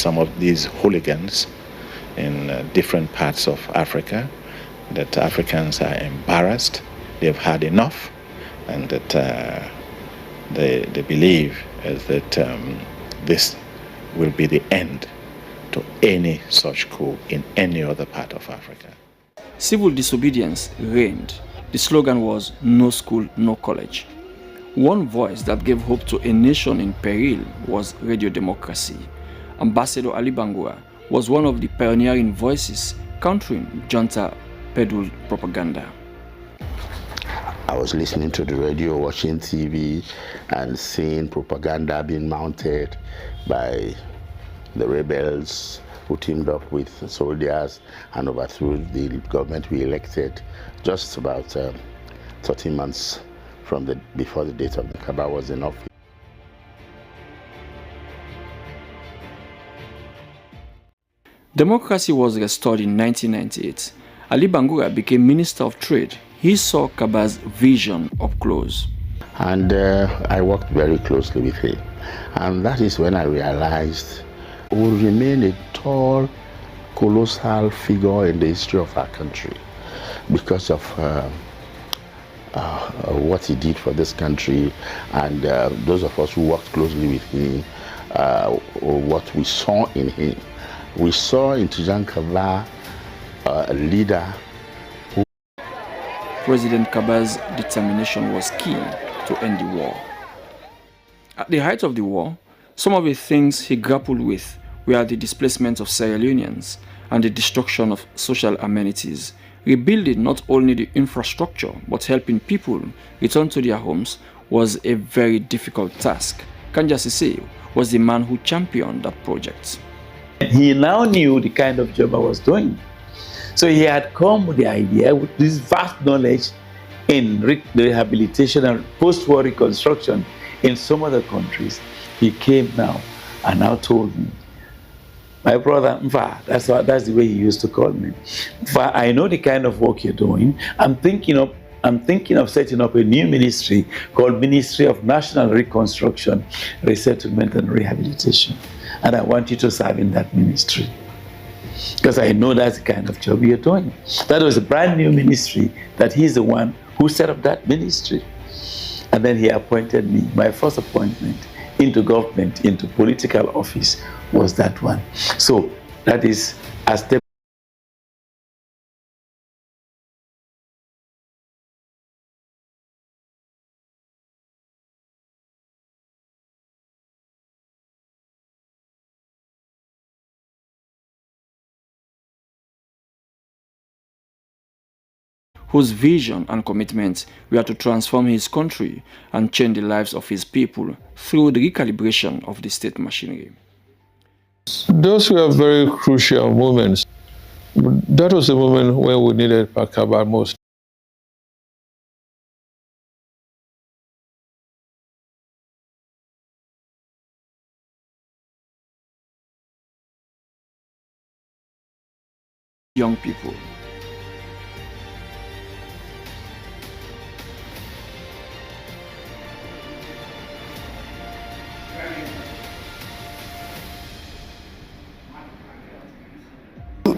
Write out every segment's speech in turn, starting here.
some of these hooligans in different parts of Africa, that Africans are embarrassed, they've had enough, and that they believe that this will be the end to any such coup in any other part of Africa. Civil disobedience reigned. The slogan was "No school, no college." One voice that gave hope to a nation in peril was radio democracy. Ambassador Ali Bangura was one of the pioneering voices countering junta peddled propaganda. I was listening to the radio, watching TV, and seeing propaganda being mounted by the rebels who teamed up with soldiers and overthrew the government we elected just about 13 months before the date of the Kaba was in office. Democracy was restored in 1998. Ali Bangura became Minister of Trade. He saw Kaba's vision up close. And I worked very closely with him. And that is when I realized he would remain a tall, colossal figure in the history of our country because of what he did for this country, and those of us who worked closely with him, what we saw in him. We saw in Tijan Kaba a leader who... President Kaba's determination was key to end the war. At the height of the war, some of the things he grappled with were the displacement of Sierra Leoneans and the destruction of social amenities. Rebuilding not only the infrastructure but helping people return to their homes was a very difficult task. Kanja Sise was the man who championed that project. He now knew the kind of job I was doing. So he had come with the idea, with this vast knowledge in rehabilitation and post-war reconstruction in some other countries. He came now and now told me, my brother, Mfa, that's the way he used to call me. Mfa, I know the kind of work you're doing. I'm thinking of setting up a new ministry called Ministry of National Reconstruction, Resettlement and Rehabilitation. And I want you to serve in that ministry, because I know that's the kind of job you're doing. That was a brand new ministry that he's the one who set up that ministry. And then he appointed me. My first appointment into government, into political office, was that one. So that is a step. Whose vision and commitment were to transform his country and change the lives of his people through the recalibration of the state machinery. Those were very crucial moments. That was the moment when we needed Kaba most. Young people.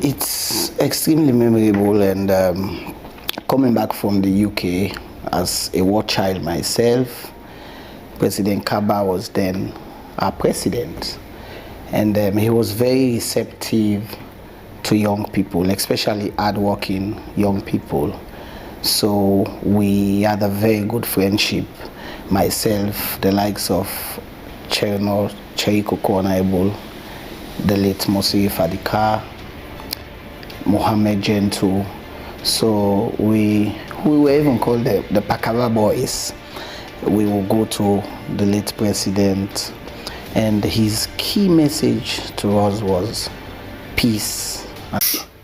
It's extremely memorable, and coming back from the UK as a war child myself, President Kaba was then our president, and he was very receptive to young people, especially hardworking young people. So we had a very good friendship. Myself, the likes of Cherno, Cheriko Kornaibul, the late Mosiri Fadika, Mohammed Gentoo. So we were even called the Pakaba Boys. We will go to the late president, and his key message to us was peace.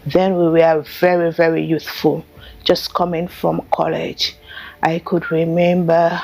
Then we were very, very youthful, just coming from college. I could remember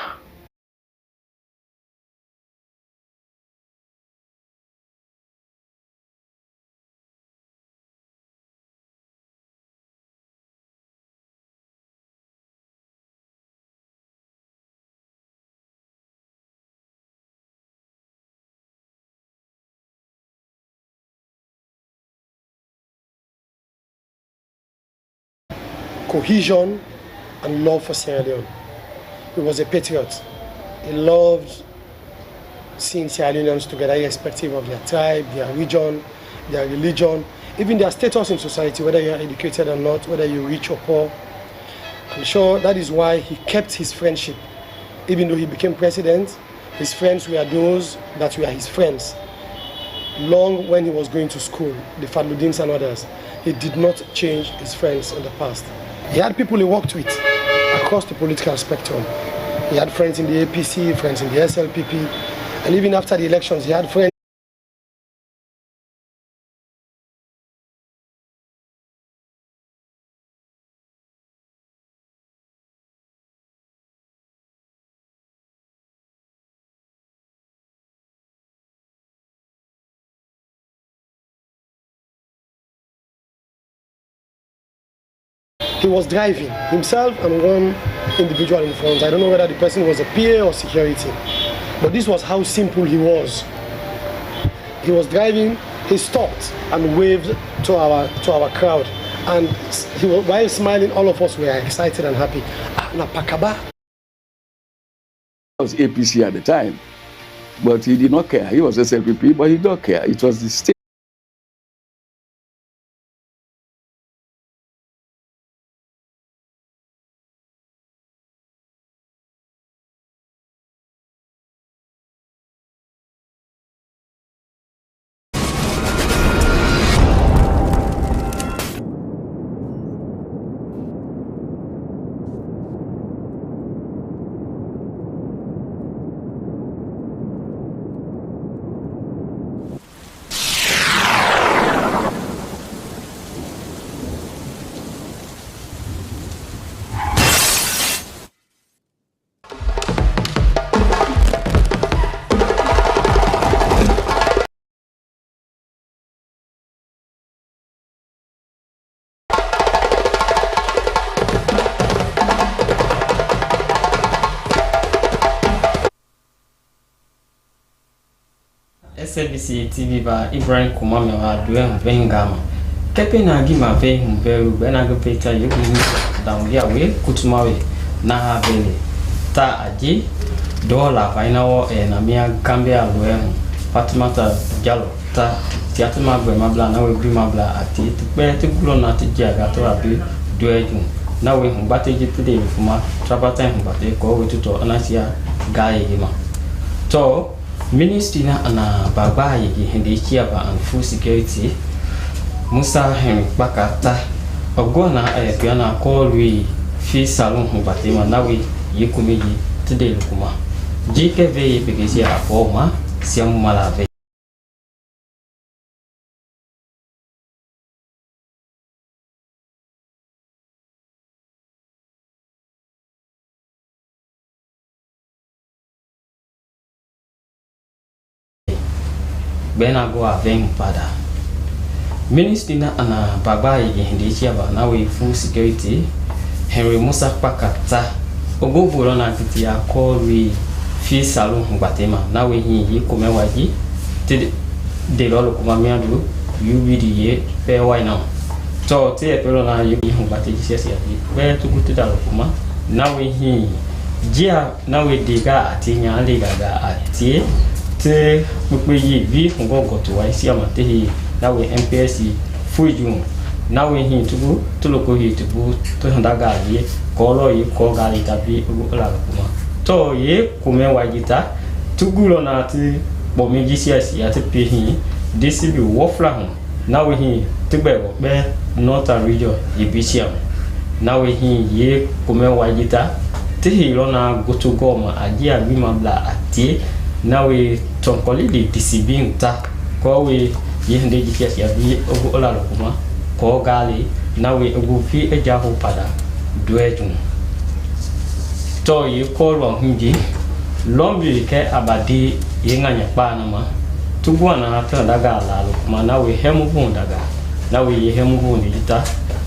cohesion and love for Sierra Leone. He was a patriot. He loved seeing Sierra Leoneans together, irrespective of their tribe, their region, their religion, even their status in society, whether you are educated or not, whether you're rich or poor. I'm sure that is why he kept his friendship. Even though he became president, his friends were those that were his friends. Long when he was going to school, the Fadludins and others, he did not change his friends in the past. He had people he worked with across the political spectrum. He had friends in the APC, friends in the SLPP, and even after the elections, he had friends. He was driving himself and one individual in front. I don't know whether the person was a PA or security, but this was how simple he was. He was driving, he stopped and waved to our crowd, and while smiling, all of us were excited and happy. Napakaba. He was APC at the time, but he did not care. He was SLPP, but he did not care. It was the state. Slbc Tv ba Ibrahim Kumame wa duwe mbengama. Kepe na gima ve mberu bena gopeta yogu damgia we kutumawe na habele ta aji dola fainawo na mia Gambia loe Fatimata Jalo ta tiatuma gbe mabla na we gbi mabla ati tupe tugulo na tijia gato abi dueju na we mbate jitide fuma trapata mbate ko we tuto anasia gaye gima to Ministry na ana baba yigi hindi chiaba and full security Musa hem bakata ogona piana call we fi salon hubatima nawe yikumiji tide lukuma GKV begesi apoma siamu malave bena go avem pada Ministry na ana baba yigi hindi chiaba nawe full security Henry Musa pakata ogoburo na titia call we fi salon hubatema nawe hi kumewaji tide de lolo kuma miadu ubidi ye pe why now to te pero na yubi hubati sisi ya pe tukutida kuma nawe hi jia nawe diga atinya liga ga atie te mukweyi bi ngogo to wa isi amate hi nawe MPS fuju nawe hi tugu tuloko hi tugu to ndaga ye kolo yi ko gali tabi ola kuma to ye kume wajita tugulo na ti bomi gisiasi ati pe hi disibi wofla hu nawe hi tibego be northern region ibisiam nawe hi ye kume wajita ti hi lona gotugoma ajia bima bla ati nawe tonkoli di disibinta ko we ye hinde gisiasi abi ola kuma ko gali nawe ogu fi ejaho pada duetun to ye ko lo hinji lombi ke abadi yenganya pana ma tugwana ta daga la kuma nawe hemu bundaga nawe ye hemu bundita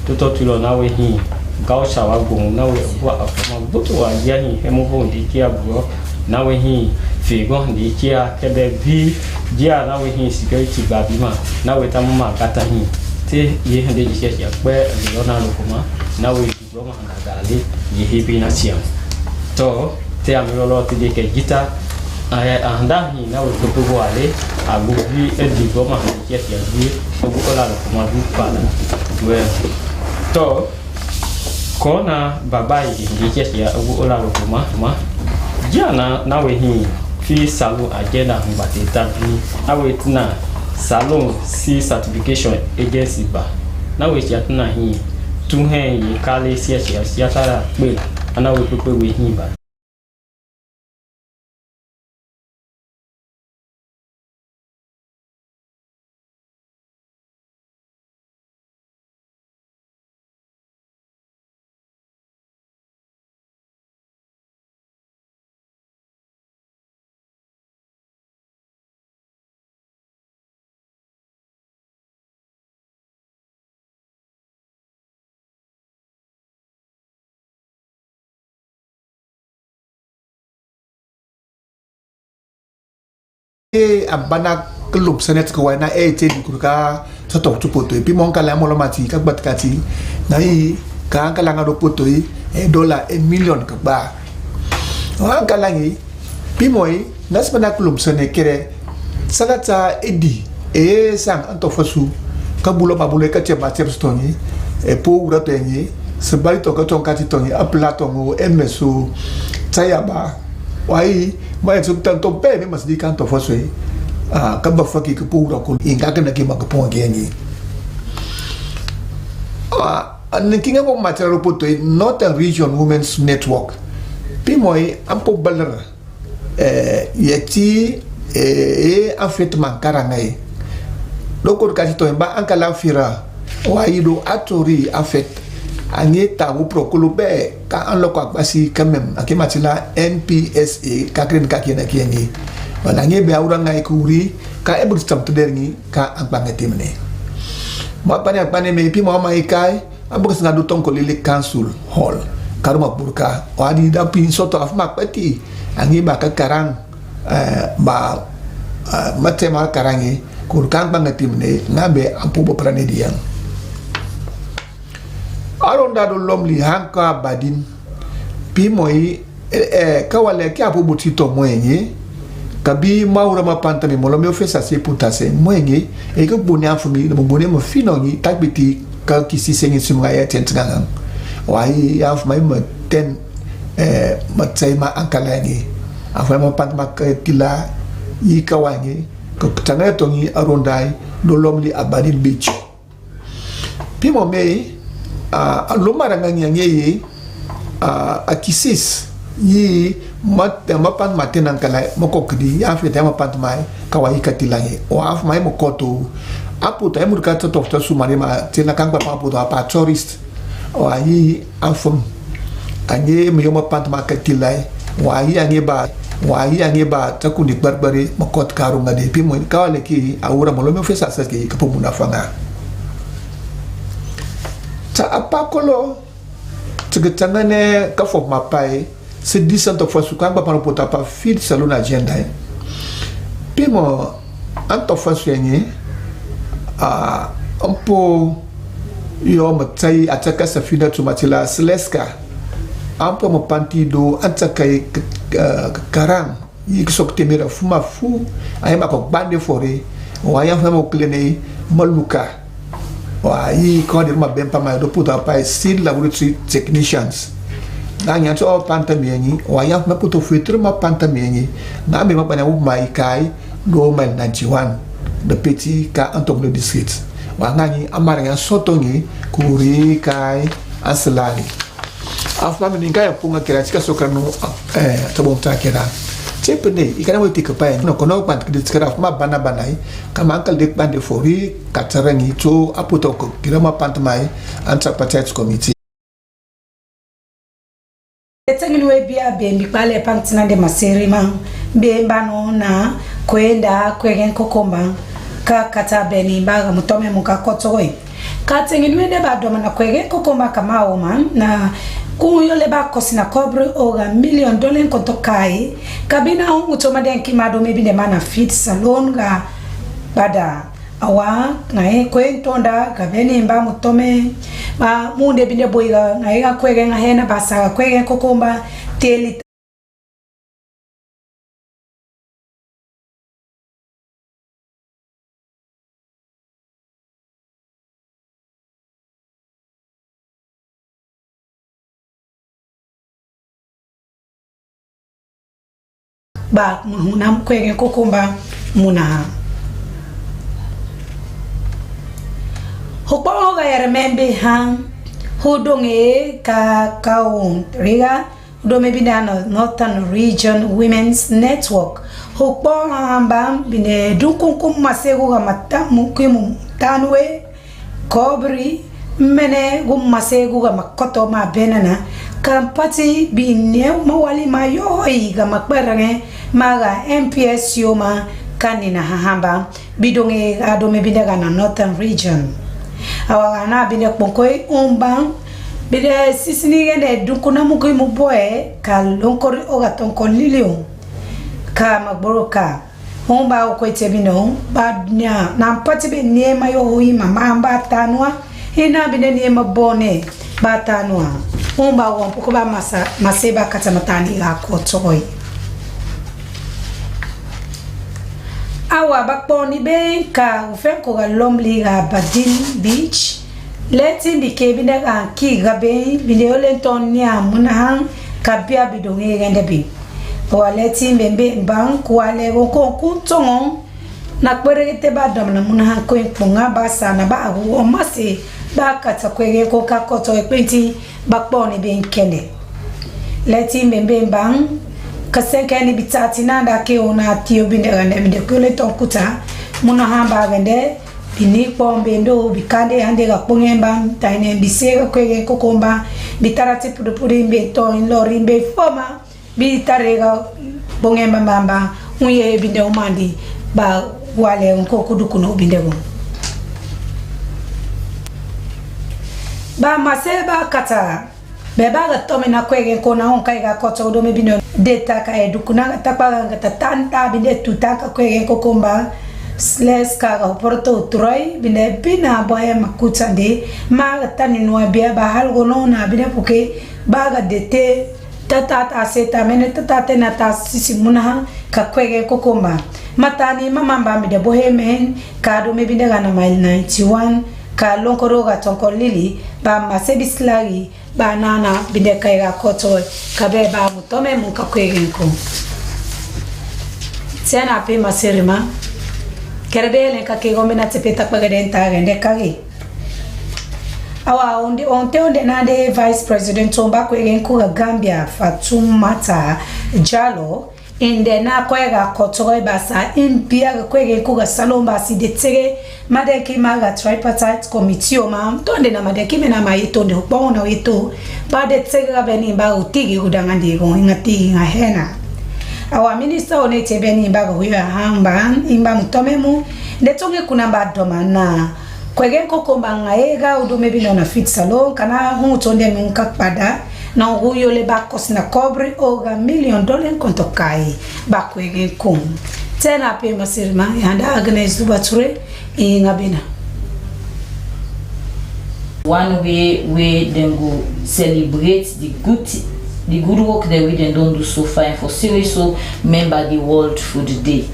to tulo nawe hi gausha wa gun nawe bwa afama butu wa yani hemu bundi kia bro nawe hi figo ndi kia kebe bi dia nawe hi security babima nawe tamuma kata hi te ye hande ji ya kwe leona lokuma na we diploma na gali ye hebi na siam to te amilolo te de ke gita anda ni na we ko wale abu bi e diploma ya bi obu ola lokuma du pala we to kona baba yi ya obu ola lokuma ma jana na we hi fi salon agenda mbateta ni na we tina salon si certification agency ba na we tina hi tu hen yi kale si atara pe na we pepe we hi ba abana klub senet ko wana te di kurka soto chupoto pi mon kala mo mati ka batkati nai ka kala ngado poto e dollar e million ka ba wa kala ngi pi moy nas bana klub senet kere salata edi e sang anto fasu ka bulo ba bulo ka cheba chepstoni e po ura tenyi sebali to ka ton kati toni apla tongo emeso tayaba wai mai su tanto pe mas di canto fosse ka ba faki ka pura ko inga ka na ki ma ka pon gengi an kinga mo material poto Northern Region Women's Network pi moi ampo baler yeti en fait man karangai dokor ka to ba an kala fira wai do atori en fait Angeta ou prokolube ka an loko basi quand même akimatila NPSA ka kren ka kiena kieni wala ngebe awra ngai kuri ka ebur stam tederni ka an bangete mene mo pane me pi mo mai kai abur singa do ton ko lele council hall karuma burka wadi da pin soto af makpati angi ba ka karang ba matema karangi kur kan bangete mene ngabe ampu bo prane diang aronda do lomli hanka badin pi moi kawale ki apo butito moyenye kabi maura ma pantami molo me ofesa se putase moyenye e ko bonia fumi mo bonia mo finongi takbiti ka kisi sengi simga ya tentanga wai ya fumai mo ten matsaima ankalangi afwa mo pantma tila yi kawangi ko tanga tongi arondai do lomli abadin beach pi mo me lomara nganyange akisis yi mapan matenan kala mokokdi ya fe tema pat mai kawai katilange o af mai mokoto aputa emur ka to sumare ma tena kangba papu pa tourist o ayi afum anye mi yoma pat ma katilai wa yi anye ba takuni barbare mokot karu ngade pi mo kawale ki awura mo lo me fesa sa ki kapo munafanga ta apakolo tgetangane ka fo mapai se disant of fasu kamba para pota pa feed salon agenda pimo anto fasu yenye ampo yo matai ataka safina tu matila sleska ampo mo pantido ataka karang yikisok temera fuma fu ayama ko bande fore waya famo klene maluka wa yi ko dir ma bempa ma do puta pa seed laboratory technicians na nya to panta mienyi wa ya ma puto fuitre ma panta mienyi na me ma bana u mai kai do ma 91 de petit ka antok le district wa ngani amara ya sotongi kuri kai aslani afma me ninga ya punga kira chika sokano tabonta kira Cepene, ikana witi kepai no kono pant kidi sekarang ma bana banai kama angkal dek bande fori katarangi to aputo ko kira ma pant mai ansa patets committee Etengini we bia be mi pale pantina de maserima be mbano na kwenda kwegen kokomba ka kata beni baga mutome mukakotoi katengini we de ba doma na kwegen kokomba kama oma na kuyo leba kosina kobre oga $1 million konto kai kabina utoma den kimado mebi de mana fit salon ga bada awa ngai kwentonda gabeni mba mutome ma munde binde boiga ngai ga kwege ngahena basa kwege kokomba teli ba munam kwege kokomba muna Hukpo ga yaremembe han hudonge ka kaun riga hudome bidana Northern Region Women's Network hukpo hamba bine dunkunkum masego ga matamu kimu tanwe kobri mene gum masego ga makoto ma benana kampati bine mawali mayo ga makbarange maga MPS yoma kanina hamba bidonge adome bidana na Northern Region awagana bine kponkoi umbang bide sisini gende dunkuna mukui muboe ka lonkori oga tonkon lilio ka magboroka umba okoite bino badnya nampati be niema yo hui mama amba tanwa ina bine niema bone batanwa umba wampuko ba maseba katamatani la kotoi awa bakponi be ka ufenko ga lomli ga Badin Beach leti bike bine ga ki ga be bine olenton nya munahang kabia bidonge gende bi wa leti mbembe mbang kwale go kuntongo na kwerete ba domna munahang ko punga ba sana ba go mase ba kata kwege ko ka koto ekwenti bakponi be nkende leti mbembe mbang kasenka ni bitati nanda ke ona tio binde gande binde kule tonkuta muna hamba gande bini pombe ndo bikande hande ga pongemba taine bisega kwege kokomba bitarati pudupuri mbe to in lori mbe foma bitarega pongemba mamba unye binde umandi ba wale unko kudukuno binde go ba maseba kata beba ga tome na kwege kona honka ga koto do me bino deta ka edukuna takpa ga tanta binde tutaka kwege kokomba Slbc ga porto troy binde bina boye makutande ma tani no bia ba halgo no na binde puke ba ga dete tata seta mene tata na ta sisi muna ka kwege kokomba matani mama mba de bohe men ka do me binde ga na mile 91 ka lonkoro ga tonko lili ba masebislagi ba nana binde kaiga koto kabe ba mutome muka kwege nko tena pe maserima kerbele ka ke gomena tepeta kpagadenta gende kage awa onde nade vice president omba kwege nko ga Gambia Fatumata Jalo inde na kwega koto basa impia kwege nko ga salomba si detere madeki maga tripartite committee ma tonde na madeki mena maito ndo bona wito bade tsega beni ba utigi udangandi go ingati ngahena awa minister onete beni ba go ya hamba imba mutomemu ndetonge kuna badoma na kwege kokomba ngaega udume bino na fit salon kana hu tonde munka pada na huyo le bakos na cobre oga $1 million konto kai ba kwege kum tena pe masirma yanda Agnes Dubature ingabina one way then go celebrate the good work that we then don't do so far for serious so remember the World Food Day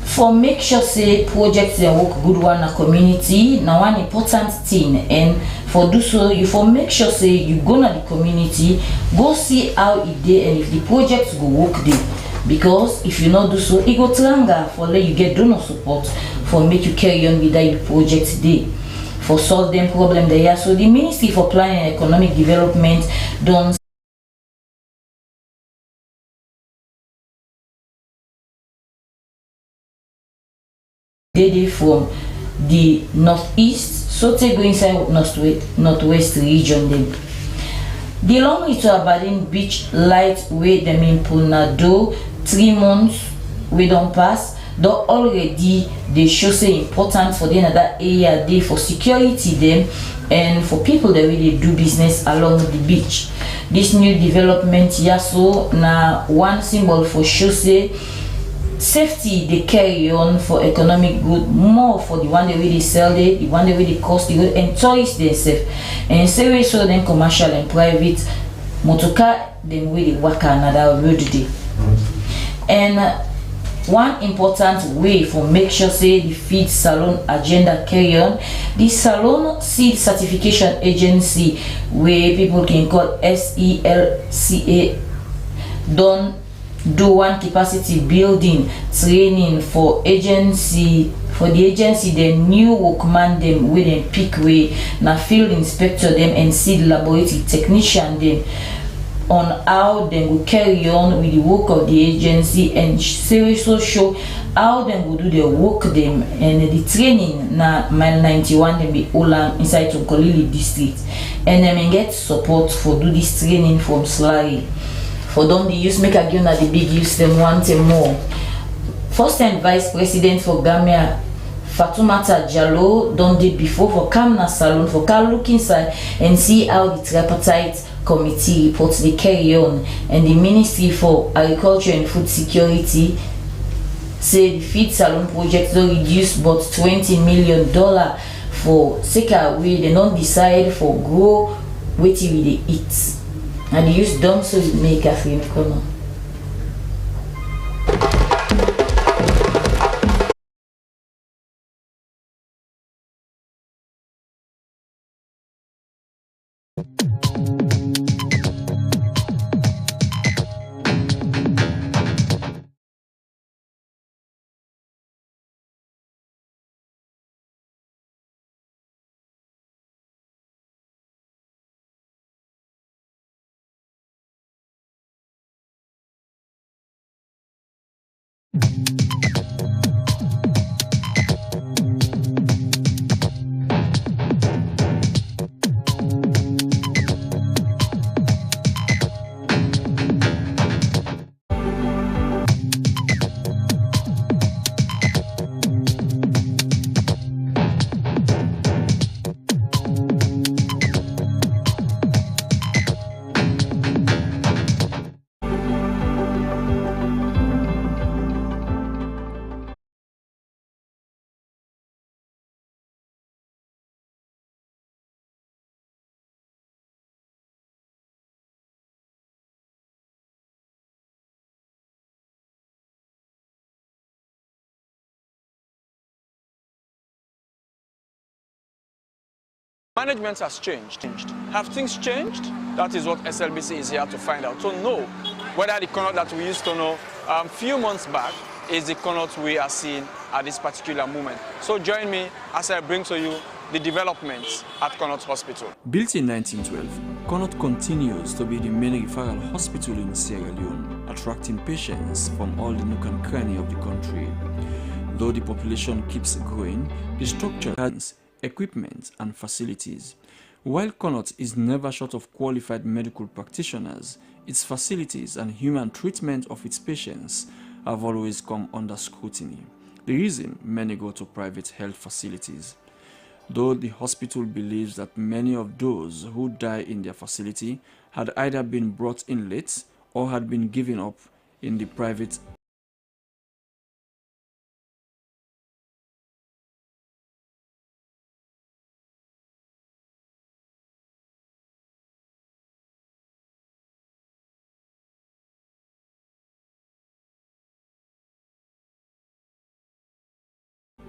for make sure say projects and work good one a community now one important thing and for do so you for make sure say you go na the community go see how it day and if the projects go work there because if you not do so it go tranga for let you get donor support for make you carry on with that project day for solve them problem there so the Ministry for Planning and Economic Development don't they from the northeast so they go inside northwest region then the long way to Badin Beach light way them in Punado 3 months we don't pass though already they show say important for the another area day for security them and for people that really do business along the beach. This new development yaso na one symbol for show say safety they carry on for economic good, more for the one that we sell it, the one that we cost the good, and toys themselves. And say so then commercial and private motorcar then we work another road day. And one important way for make sure say the feed salon agenda carry on, the salon seed certification agency where people can call SELCA don't do one capacity building training for the agency the new workman them with them pick way na field inspector them and seed laboratory technician them on how they will carry on with the work of the agency, and seriously show how they will do their work them and the training na mile 91 them be all inside Tonkolili district, and they may get support for do this training from Slary. For them the use make again at the big use them want them more. First time vice president for Gambia Fatoumata Jallow done did before for Kamna Salon for Cal look inside and see how the tripartite committee reports they carry on, and the Ministry for Agriculture and Food Security say the feed salon project will reduce about $20 million for Seka where they don't decide for grow waiting with they eat, and they use dumb so it make a free corner. Management has changed. Have things changed? That is what SLBC is here to find out. To know whether the Connaught that we used to know a few months back is the Connaught we are seeing at this particular moment. So join me as I bring to you the developments at Connaught Hospital. Built in 1912, Connaught continues to be the main referral hospital in Sierra Leone, attracting patients from all the nook and cranny of the country. Though the population keeps growing, the structure has equipment and facilities. While Connaught is never short of qualified medical practitioners, its facilities and human treatment of its patients have always come under scrutiny. The reason many go to private health facilities. Though the hospital believes that many of those who die in their facility had either been brought in late or had been given up in the private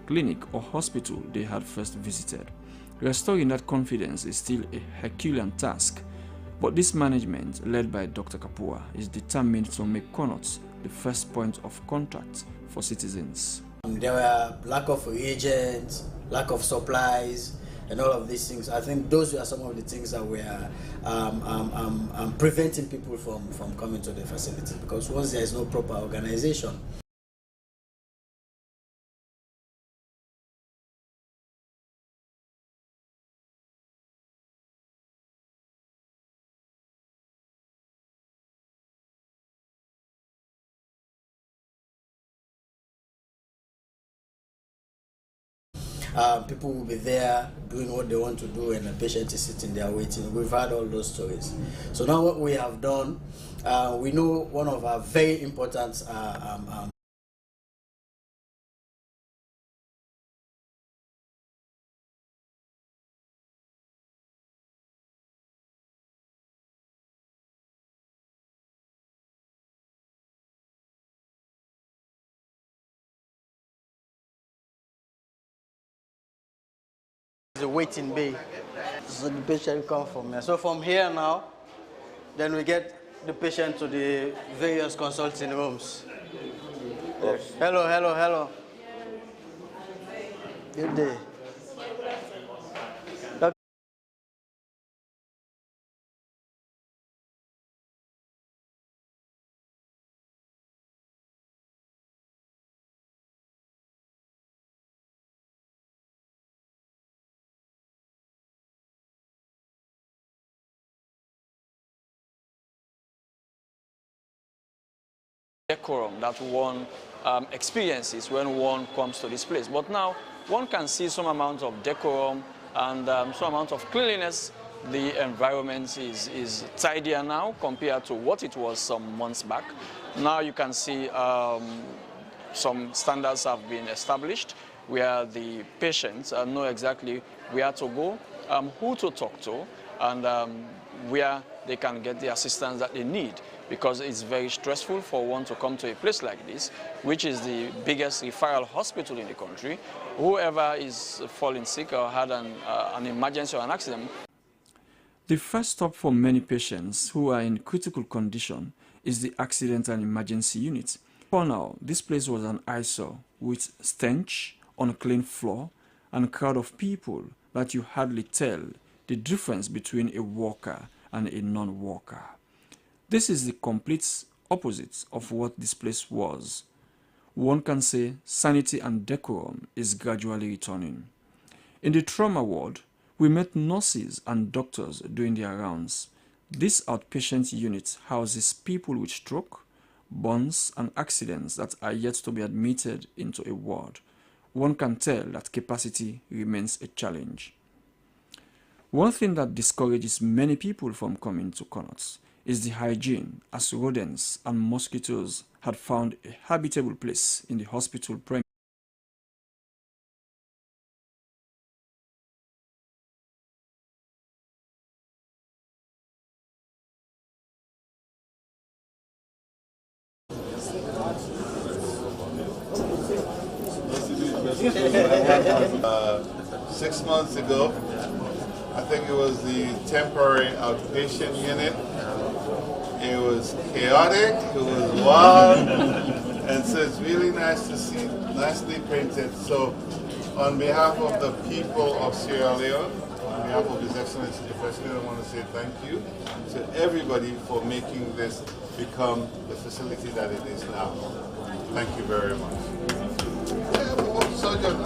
clinic or hospital they had first visited. Restoring that confidence is still a Herculean task, but this management, led by Dr. Kapua, is determined to make Connaught the first point of contact for citizens. There were lack of reagents, lack of supplies, and all of these things. I think those were some of the things that were preventing people from coming to the facility, because once there is no proper organization, people will be there doing what they want to do, and the patient is sitting there waiting. We've had all those stories. So now what we have done, we know one of our very important the waiting bay. So the patient come from here. So from here now, then we get the patient to the various consulting rooms. Hello, hello, hello. Good day. Decorum that one experiences when one comes to this place. But now one can see some amount of decorum and some amount of cleanliness. The environment is tidier now compared to what it was some months back. Now you can see some standards have been established where the patients know exactly where to go, who to talk to, and where they can get the assistance that they need, because it's very stressful for one to come to a place like this, which is the biggest referral hospital in the country. Whoever is falling sick or had an emergency or an accident. The first stop for many patients who are in critical condition is the accident and emergency unit. For now, this place was an eyesore with stench, unclean floor, and a crowd of people that you hardly tell the difference between a worker and a non-worker. This is the complete opposite of what this place was. One can say sanity and decorum is gradually returning. In the trauma ward, we met nurses and doctors doing their rounds. This outpatient unit houses people with stroke, burns, and accidents that are yet to be admitted into a ward. One can tell that capacity remains a challenge. One thing that discourages many people from coming to Connaught is the hygiene, as rodents and mosquitoes had found a habitable place in the hospital premises. Six months ago, I think it was the temporary outpatient unit. It was chaotic, it was wild, and so it's really nice to see, nicely painted. So on behalf of the people of Sierra Leone, on behalf of His Excellency the President, I want to say thank you to everybody for making this become the facility that it is now. Thank you very much. Sergeant,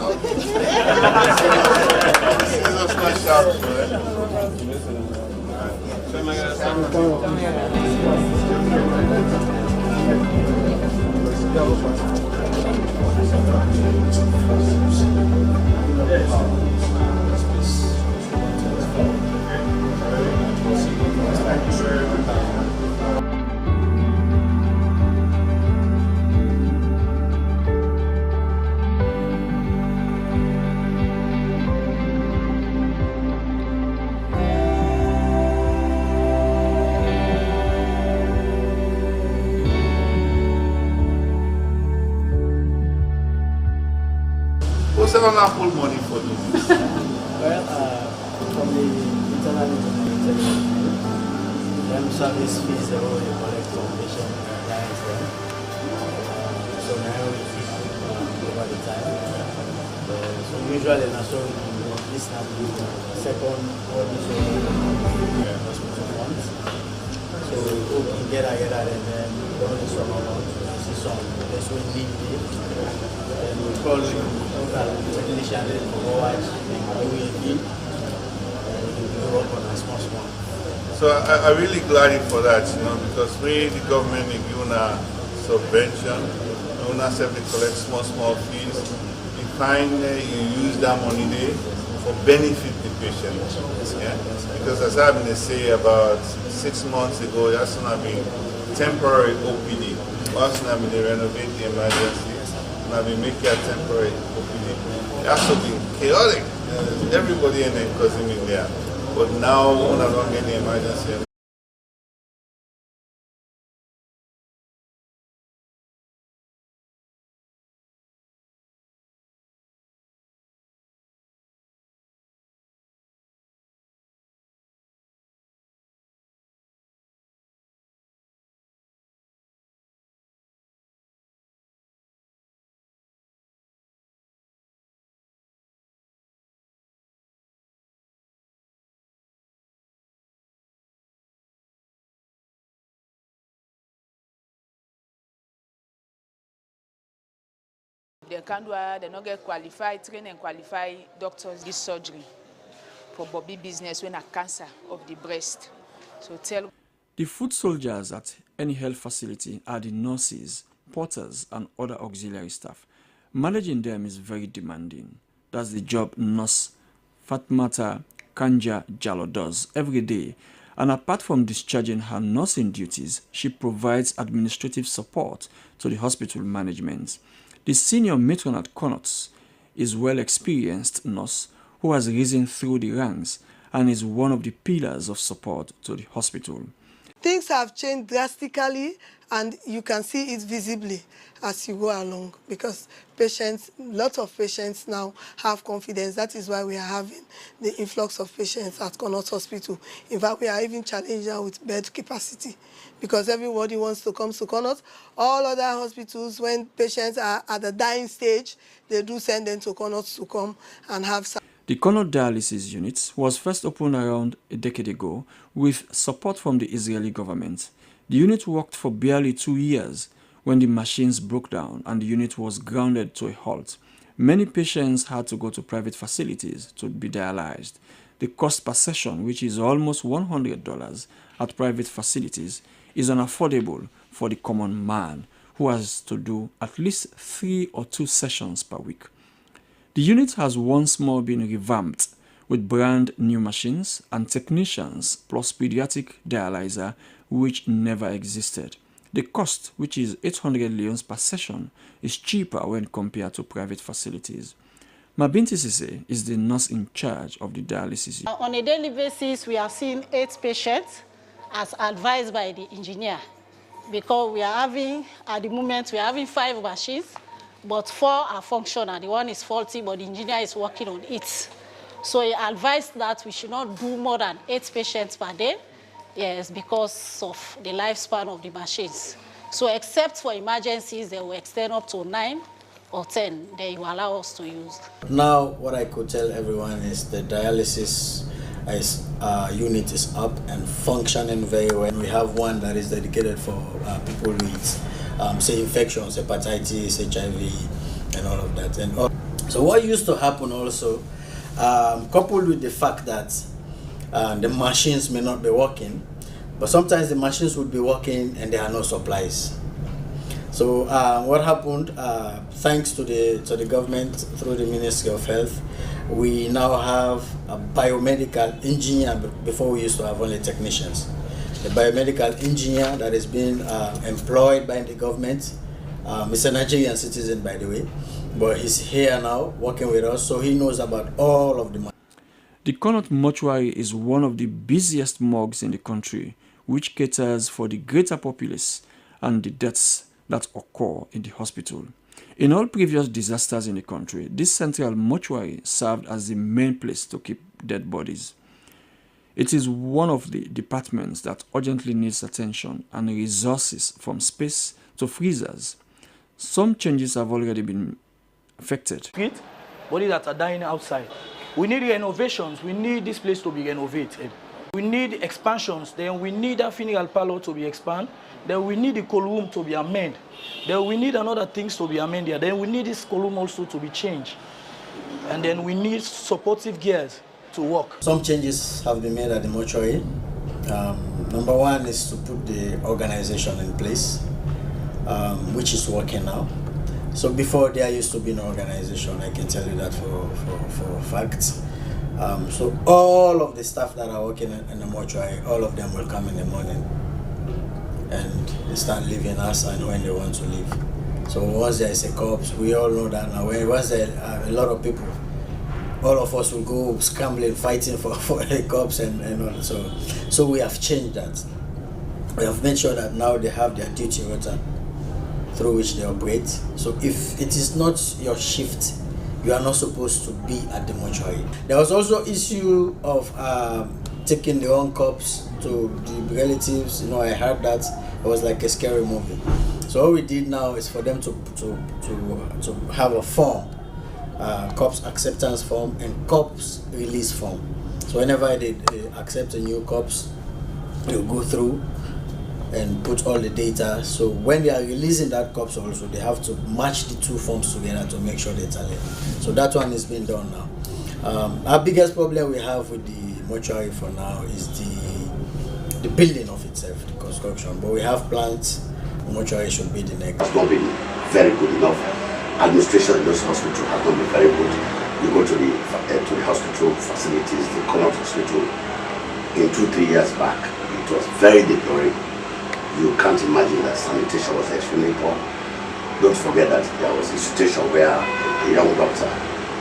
who's ever not full money for this? Well, from the internal them service fees they already collect from patient clients them. So now we keep over the time. So usually na so this na the second or this hospital funds. So we can get together and then only some amount to see some that's when need it. And we call the local technician to go watch the way it is. Work on a small. So I'm really glad for that, you know, because we, the government, give you a subvention, we have to collect small fees. You find you use that money there for benefit the patient. Yeah? Because as I've been saying about 6 months ago, that's going to be temporary OPD. Once now they renovate the emergency, now we make it a temporary OPD. That's something chaotic. Everybody in there causing in there. But now, when I don't get the emergency, They can't do they not get qualified, train and qualify doctors this surgery for Bobby business when a cancer of the breast. So tell. The foot soldiers at any health facility are the nurses, porters, and other auxiliary staff. Managing them is very demanding. That's the job nurse Fatmata Kanja Jallo does every day. And apart from discharging her nursing duties, she provides administrative support to the hospital management. The senior matron at Connaught is a well-experienced nurse who has risen through the ranks and is one of the pillars of support to the hospital. Things have changed drastically, and you can see it visibly as you go along, because patients, lots of patients now have confidence. That is why we are having the influx of patients at Connaught Hospital. In fact, we are even challenging with bed capacity, because everybody wants to come to Connaught. All other hospitals, when patients are at the dying stage, they do send them to Connaught to come and have some. The Connaught dialysis unit was first opened around a decade ago with support from the Israeli government. The unit worked for barely 2 years when the machines broke down and the unit was grounded to a halt. Many patients had to go to private facilities to be dialyzed. The cost per session, which is almost $100 at private facilities, is unaffordable for the common man who has to do at least 3 or 2 sessions per week. The unit has once more been revamped with brand new machines and technicians plus pediatric dialyzer, which never existed. The cost, which is 800 leons per session, is cheaper when compared to private facilities. Mabinti Sise is the nurse in charge of the dialysis. On a daily basis, we are seeing 8 patients as advised by the engineer, because we are having, at the moment, we are having 5 machines, but 4 are functional. The one is faulty, but the engineer is working on it. So he advised that we should not do more than 8 patients per day, yes, because of the lifespan of the machines. So except for emergencies, they will extend up to 9 or 10, they will allow us to use. Now, what I could tell everyone is the dialysis unit is up and functioning very well. We have one that is dedicated for people with say infections, hepatitis, HIV, and all of that. And so what used to happen also, coupled with the fact that the machines may not be working, but sometimes the machines would be working and there are no supplies. So what happened, thanks to the government through the Ministry of Health, we now have a biomedical engineer. Before we used to have only technicians. The biomedical engineer that is being employed by the government. He's a Nigerian citizen, by the way, but he's here now working with us, so he knows about all of the. The Connaught mortuary is one of the busiest morgues in the country, which caters for the greater populace and the deaths that occur in the hospital. In all previous disasters in the country, this central mortuary served as the main place to keep dead bodies. It is one of the departments that urgently needs attention and resources, from space to freezers. Some changes have already been affected. Bodies that are dying outside. We need renovations. We need this place to be renovated. We need expansions. Then we need a funeral parlor to be expanded. Then we need the cold room to be amended. Then we need another things to be amended. Then we need this cold room also to be changed. And then we need supportive gears to work. Some changes have been made at the mortuary. Number one is to put the organization in place, which is working now. So before there used to be no organization, I can tell you that for facts. So all of the staff that are working in the mortuary, all of them will come in the morning and they start leaving us and when they want to leave. So once there is a corpse, we all know that now. Once there are a lot of people, all of us will go scrambling, fighting for a corpse and all. So we have changed that. We have made sure that now they have their duty rota through which they operate. So if it is not your shift, you are not supposed to be at the mortuary. There was also issue of taking the own corpse to the relatives. You know, I heard that it was like a scary movie. So what we did now is for them to have a form, corpse acceptance form and corpse release form. So whenever they accept a new corpse, they'll go through and put all the data. So when they are releasing that corpse also, they have to match the two forms together to make sure they tally. So that one is being done now. Our biggest problem we have with the mortuary for now is the building of itself, the construction. But we have plans. The mortuary should be the next. It's not been very good enough. Administration in those hospitals has not been very good. You go to the hospital facilities, the Connaught Hospital, in 2-3 years back, it was very deplorable. You can't imagine that sanitation was extremely poor. Don't forget that there was a situation where a young doctor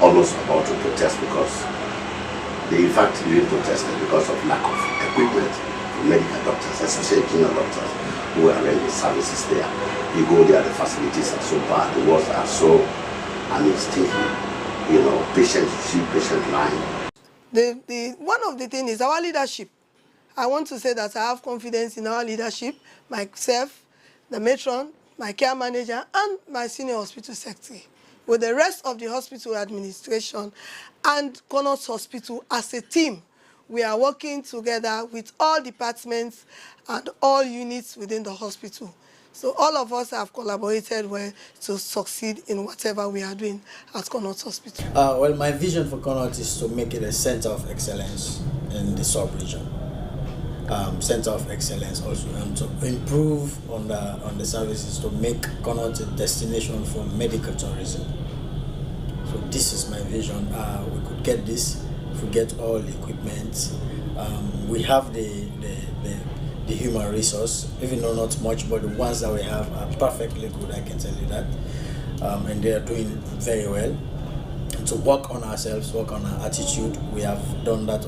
almost about to protest because they in fact really protested because of lack of equipment for medical doctors, especially junior doctors who are running services there. You go there, the facilities are so bad, the walls are so, it's taking, patients, you see patient lying. One of the things is our leadership. I want to say that I have confidence in our leadership, myself, the matron, my care manager, and my senior hospital secretary. With the rest of the hospital administration and Connaught Hospital as a team, we are working together with all departments and all units within the hospital. So all of us have collaborated well to succeed in whatever we are doing at Connaught Hospital. Well, my vision for Connaught is to make it a center of excellence in the sub-region. Center of excellence also, and to improve on the services to make Connaught a destination for medical tourism. So this is my vision. We could get this if we get all the equipment. We have the human resource, even though not much, but the ones that we have are perfectly good, I can tell you that. And they are doing very well. To work on ourselves, work on our attitude. We have done that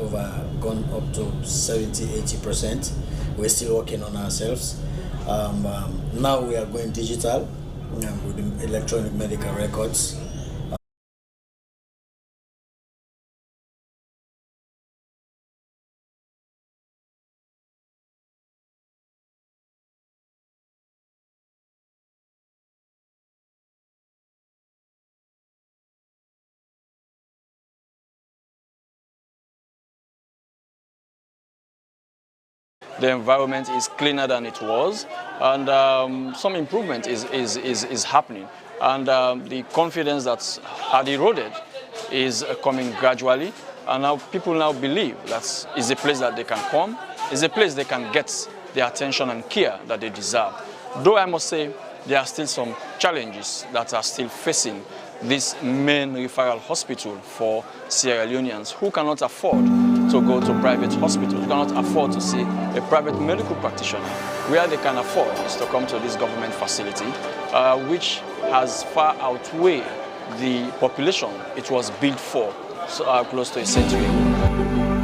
gone up to 70-80%. We're still working on ourselves. Now we are going digital with the electronic medical records. The environment is cleaner than it was, and some improvement is happening. And the confidence that had eroded is coming gradually, and now people now believe that it's a place that they can come, it's a place they can get the attention and care that they deserve. Though I must say there are still some challenges that are still facing this main referral hospital for Sierra Leoneans who cannot afford to go to private hospitals, who cannot afford to see a private medical practitioner. Where they can afford is to come to this government facility, which has far outweighed the population it was built for close to a century ago.